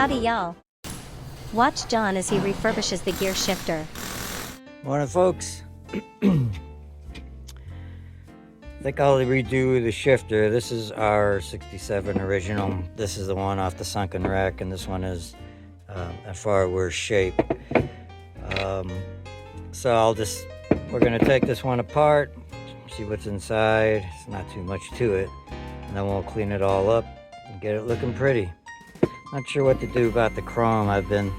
Howdy y'all. Watch John as he refurbishes the gear shifter. Morning, folks. I think I'll redo the shifter. This is our 67 original. This is the one off the sunken wreck, and this one is in far worse shape. So we're gonna take this one apart, see what's inside. It's not too much to it, and then we'll clean it all up and get it looking pretty. Not sure what to do about the chrome. I've been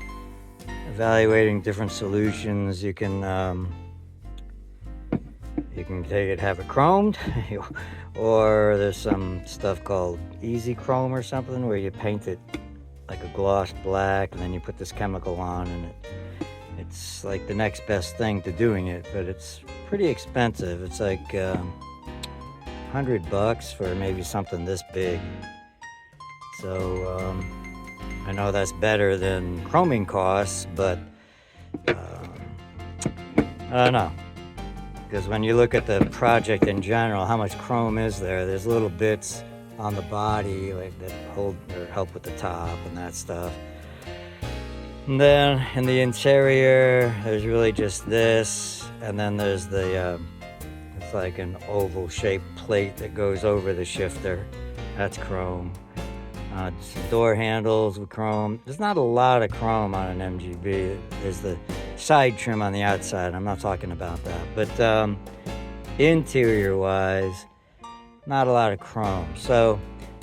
evaluating different solutions. You can take it, have it chromed, or there's some stuff called easy chrome or something where you paint it like a gloss black, and then you put this chemical on, and it's like the next best thing to doing it, but it's pretty expensive. It's like $100 for maybe something this big. So I know that's better than chroming costs, but I don't know. Because when you look at the project in general, how much chrome is there? There's little bits on the body like that hold or help with the top and that stuff. And then in the interior, there's really just this, and then there's the it's like an oval shaped plate that goes over the shifter. That's chrome. Some door handles with chrome. There's not a lot of chrome on an MGB. There's the side trim on the outside. I'm not talking about that. But interior wise, not a lot of chrome. So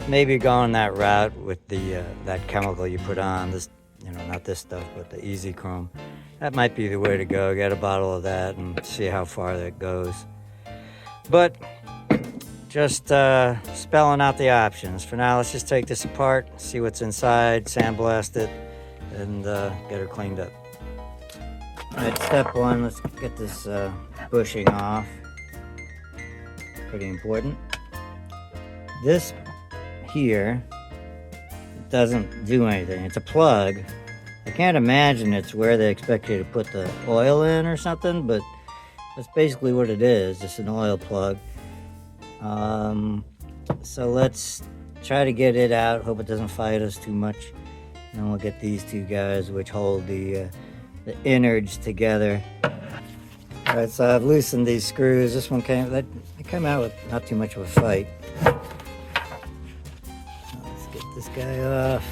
maybe going that route with the that chemical you put on, this, not this stuff, but the easy chrome. That might be the way to go. Get a bottle of that and see how far that goes. But just spelling out the options. For now, let's just take this apart, see what's inside, sandblast it, and get her cleaned up. All right, step one, let's get this bushing off. Pretty important. This here doesn't do anything. It's a plug. I can't imagine it's where they expect you to put the oil in or something, but that's basically what it is, just an oil plug. So let's try to get it out. Hope it doesn't fight us too much. And then we'll get these two guys, which hold the innards together. All right, so I've loosened these screws. This one came out with not too much of a fight. So let's get this guy off.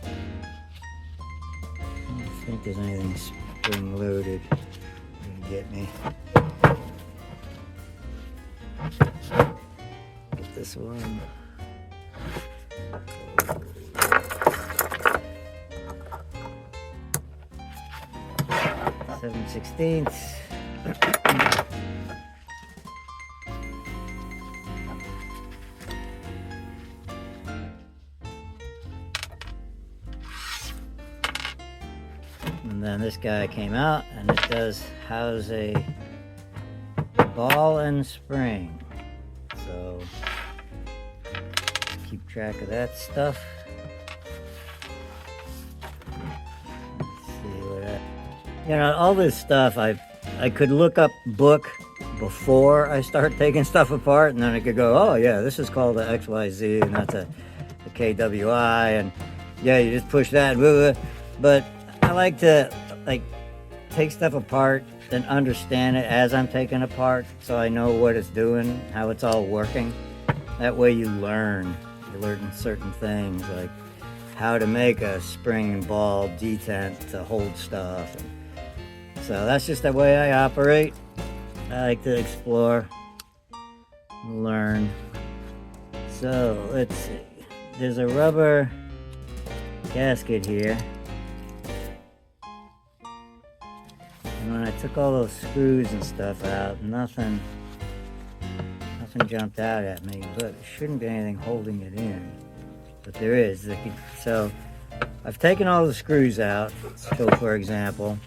I don't think there's anything spring loaded gonna get me. Get this one. 7/16. And then this guy came out, and it does house a ball and spring. So keep track of that stuff. All this stuff I could look up book before I start taking stuff apart, and then I could go, oh yeah, this is called a XYZ, and that's a KWI, and yeah, you just push that, blah, blah. But I like to take stuff apart and understand it as I'm taking it apart, so I know what it's doing, how it's all working. That way you learn certain things, like how to make a spring and ball detent to hold stuff. So that's just the way I operate. I like to explore, learn. So let's see. There's a rubber gasket here. And when I took all those screws and stuff out, nothing jumped out at me, but there shouldn't be anything holding it in. But there is. So I've taken all the screws out. So for example,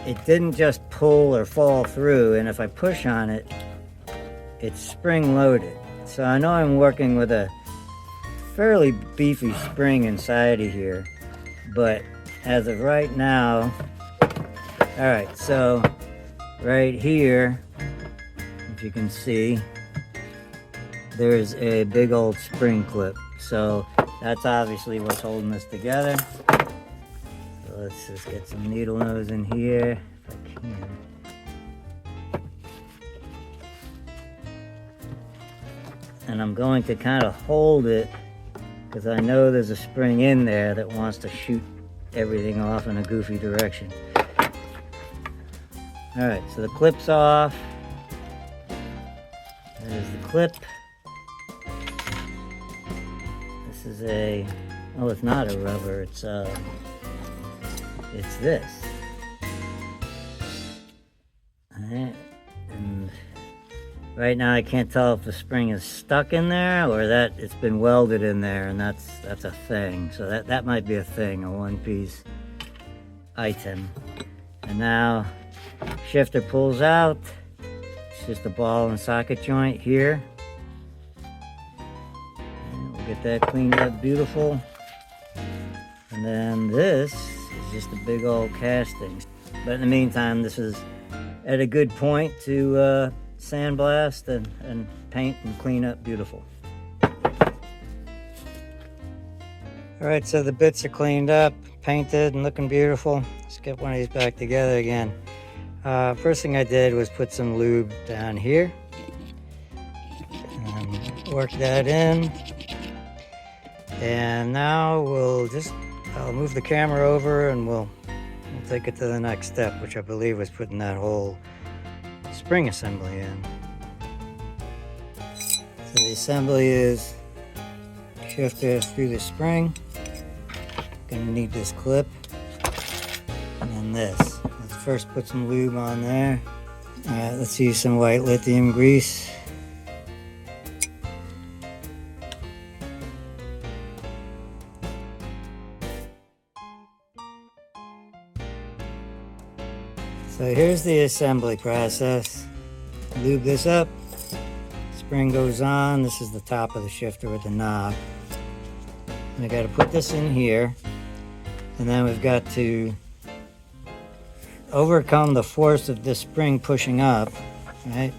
it didn't just pull or fall through, and if I push on it, it's spring loaded. So I know I'm working with a fairly beefy spring inside of here, but as of right now, all right, so right here, if you can see, there's a big old spring clip. So That's obviously what's holding this together. So let's just get some needle nose in here if I can. And I'm going to kind of hold it because I know there's a spring in there that wants to shoot everything off in a goofy direction. All right, so the clip's off. There's the clip. This is a, oh, it's not a rubber, it's this. All right, and right now I can't tell if the spring is stuck in there or that it's been welded in there, and that's a thing. So that might be a thing, a one-piece item. And now shifter pulls out. It's just a ball and socket joint here. And we'll get that cleaned up beautiful. And then this is just a big old casting. But in the meantime, this is at a good point to sandblast and paint and clean up beautiful. All right, so the bits are cleaned up, painted and looking beautiful. Let's get one of these back together again. First thing I did was put some lube down here and work that in. And now I'll move the camera over and we'll take it to the next step, which I believe was putting that whole spring assembly in. So the assembly is shifter through the spring. Gonna need this clip and then this. Let's first put some lube on there. All right, let's use some white lithium grease. So here's the assembly process. Lube this up, spring goes on. This is the top of the shifter with the knob. I got to put this in here, and then we've got to overcome the force of this spring pushing up, right,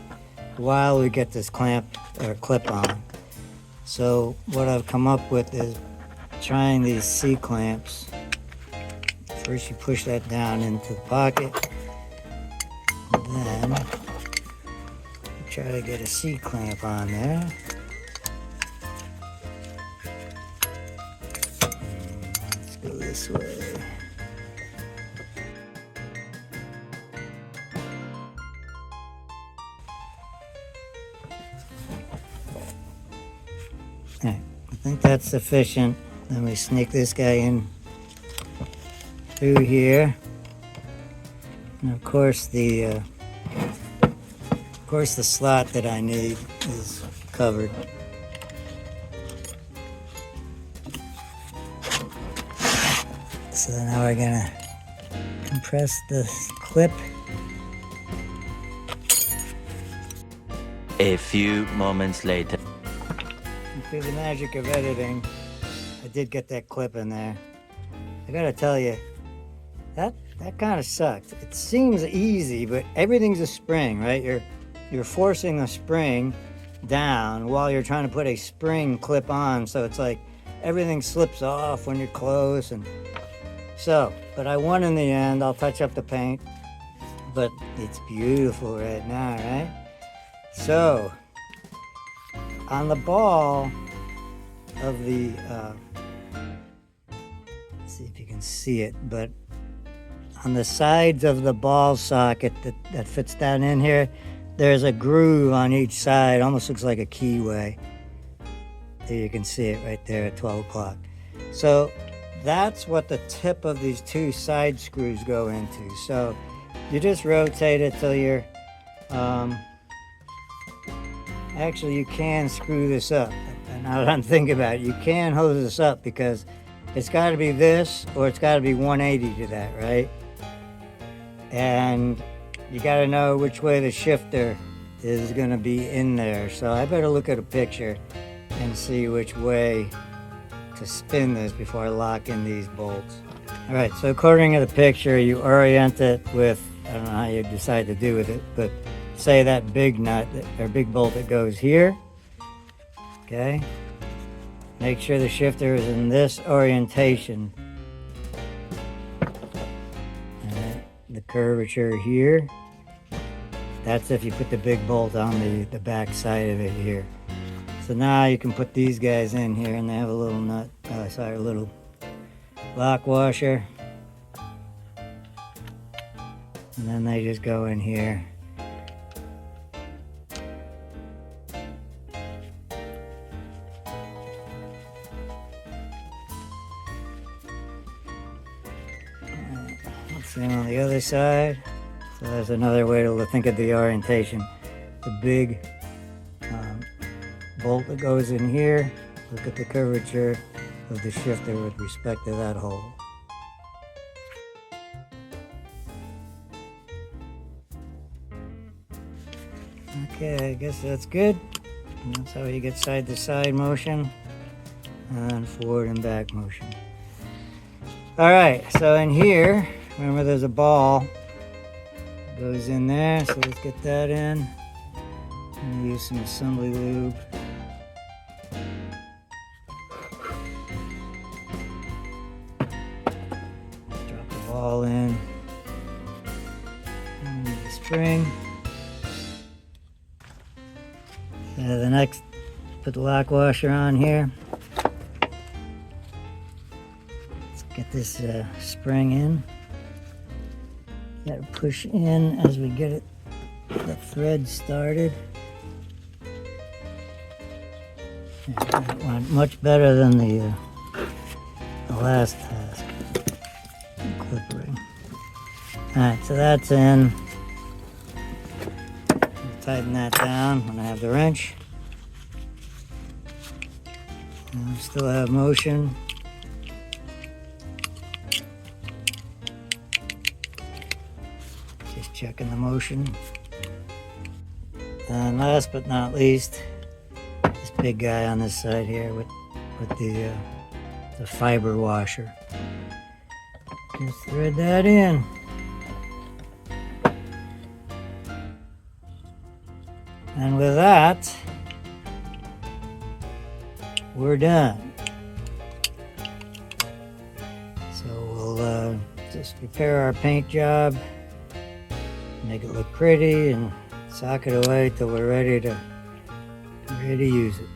while we get this clamp or clip on. So what I've come up with is trying these C-clamps. First you push that down into the pocket, and then try to get a C-clamp on there. Let's go this way. Alright, I think that's sufficient. Then we sneak this guy in through here. And of course the slot that I need is covered. So now we're gonna compress the clip. A few moments later. And through the magic of editing, I did get that clip in there. I gotta tell you, that kind of sucked. It seems easy, but everything's a spring, right? You're forcing the spring down while you're trying to put a spring clip on, so it's like everything slips off when you're close. And so, but I won in the end. I'll touch up the paint, but it's beautiful right now, right? So on the ball of the let's see if you can see it, but on the sides of the ball socket that fits down in here, there's a groove on each side. Almost looks like a keyway. There you can see it right there at 12 o'clock. So that's what the tip of these two side screws go into. So you just rotate it till you're actually you can screw this up. And now that I'm thinking about it, you can hose this up because it's got to be this or it's got to be 180 to that, right? And you got to know which way the shifter is going to be in there. So I better look at a picture and see which way to spin this before I lock in these bolts. All right, so according to the picture, you orient it with, I don't know how you decide to do with it, but say that big nut or big bolt that goes here, okay? make sure the shifter is in this orientation. The curvature here. That's if you put the big bolt on the back side of it here. So now you can put these guys in here, and they have a little nut, a little lock washer. And then they just go in here. Same on the other side. So that's another way to think of the orientation. The big bolt that goes in here. Look at the curvature of the shifter with respect to that hole. Okay, I guess that's good. And that's how you get side to side motion and forward and back motion. All right, so in here, remember there's a ball that goes in there, so let's get that in. I'm gonna use some assembly lube. Drop the ball in. And the spring. The next, put the lock washer on here. Let's get this spring in. Got to push in as we get the thread started. Yeah, that went much better than the last task. Clip ring. Alright, so that's in. Tighten that down when I have the wrench. And I still have motion. Just checking the motion. And last but not least, this big guy on this side here with the fiber washer. Just thread that in. And with that, we're done. So we'll just prepare our paint job, make it look pretty, and sock it away till we're ready to use it.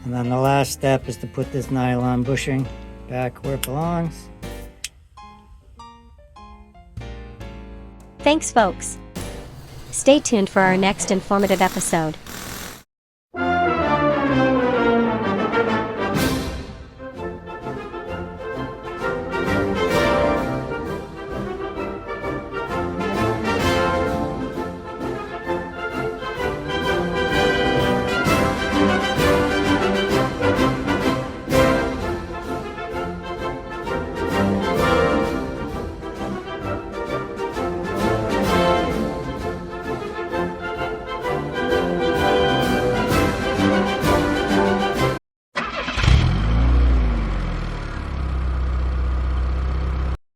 And then the last step is to put this nylon bushing back where it belongs. Thanks, folks. Stay tuned for our next informative episode.